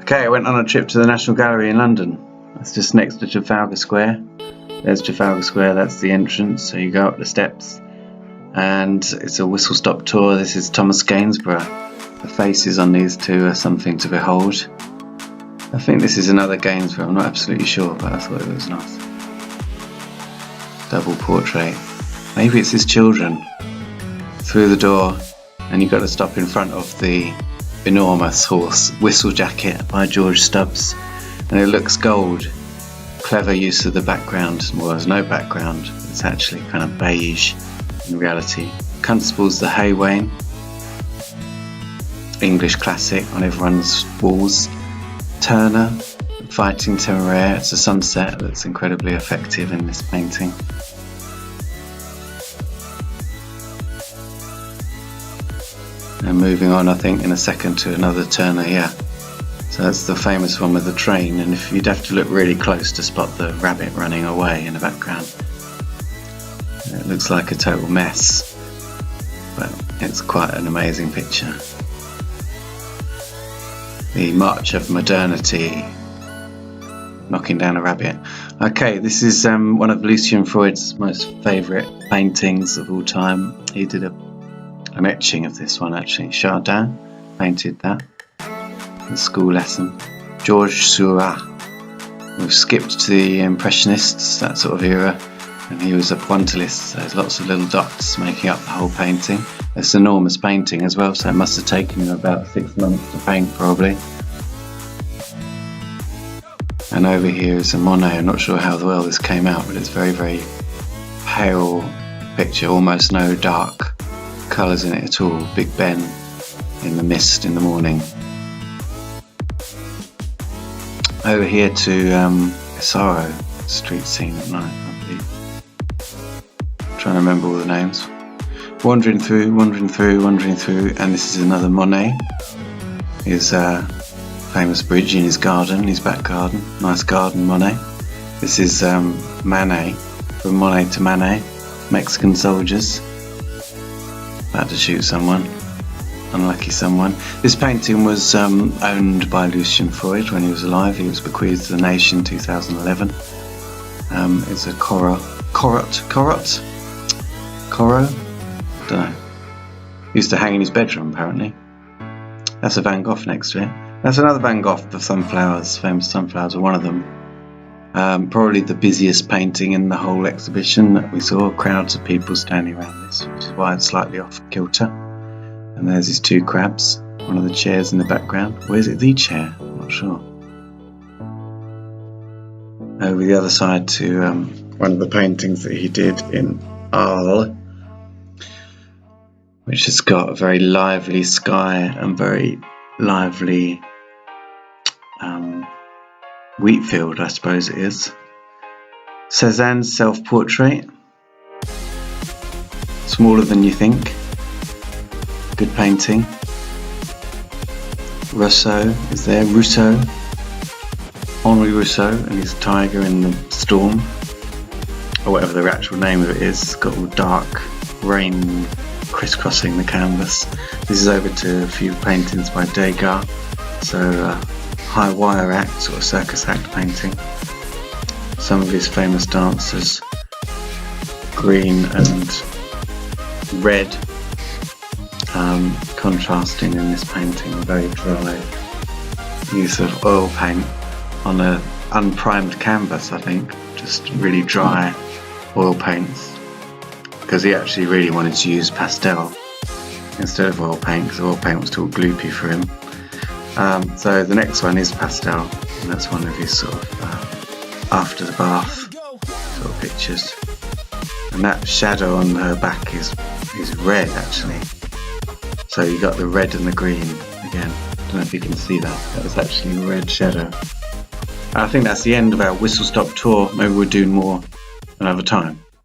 Okay, I went on a trip to the National Gallery in London. That's just next to Trafalgar Square. There's Trafalgar Square, that's the entrance, so you go up the steps. And it's a whistle-stop tour. This is Thomas Gainsborough. The faces on these two are something to behold. I think this is another Gainsborough, I'm not absolutely sure, but I thought it was nice. Double portrait. Maybe it's his children. Through the door, and you've got to stop in front of the enormous horse Whistle Jacket by George Stubbs, and it looks gold. Clever use of the background. Well, there's no background, it's actually kind of beige in reality. Constable's The Hay Wain, English classic on everyone's walls. Turner, Fighting Temeraire. It's a sunset that's incredibly effective in this painting. And moving on, I think, in a second to another Turner, yeah. So that's the famous one with the train, and if you'd have to look really close to spot the rabbit running away in the background. It looks like a total mess, but it's quite an amazing picture. The March of Modernity, knocking down a rabbit. Okay, this is one of Lucian Freud's most favourite paintings of all time. He did an etching of this one, actually. Chardin painted that. The school lesson. Georges Seurat. We've skipped to the Impressionists, that sort of era, and he was a pointillist, so there's lots of little dots making up the whole painting. It's an enormous painting as well, so it must have taken him about 6 months to paint, probably. And over here is a Monet. I'm not sure how well this came out, but it's very, very pale picture, almost no dark colours in it at all. Big Ben in the mist in the morning. Over here to Sorrow street scene at night, I believe. Trying to remember all the names. Wandering through, and this is another Monet. His famous bridge in his garden, his back garden. Nice garden, Monet. This is Manet, from Monet to Manet. Mexican soldiers. About to shoot someone. Unlucky someone. This painting was owned by Lucian Freud when he was alive. He was bequeathed to the nation in 2011. It's a Corot? I don't know. Used to hang in his bedroom, apparently. That's a Van Gogh next to it. That's another Van Gogh, the sunflowers, famous sunflowers, are one of them. Probably the busiest painting in the whole exhibition that we saw. Crowds of people standing around this, which is why it's slightly off kilter. And there's his two crabs, one of the chairs in the background. Where's it, the chair? I'm not sure. Over the other side to one of the paintings that he did in Arles, which has got a very lively sky and very lively wheat field, I suppose it is. Cézanne's self-portrait, smaller than you think. Good painting. Rousseau is there. Henri Rousseau and his tiger in the storm, or whatever the actual name of it is. It's got all dark rain crisscrossing the canvas. This is over to a few paintings by Degas. So high wire act, sort of circus act painting. Some of his famous dancers, green and red, contrasting in this painting. Very dry use of oil paint on an unprimed canvas, I think. Just really dry oil paints, because he actually really wanted to use pastel instead of oil paint, because oil paint was too gloopy for him. So the next one is pastel, and that's one of his sort of after the bath sort of pictures. And that shadow on her back is red, actually. So you got the red and the green again. I don't know if you can see that. That was actually a red shadow. I think that's the end of our whistle-stop tour. Maybe we'll do more another time.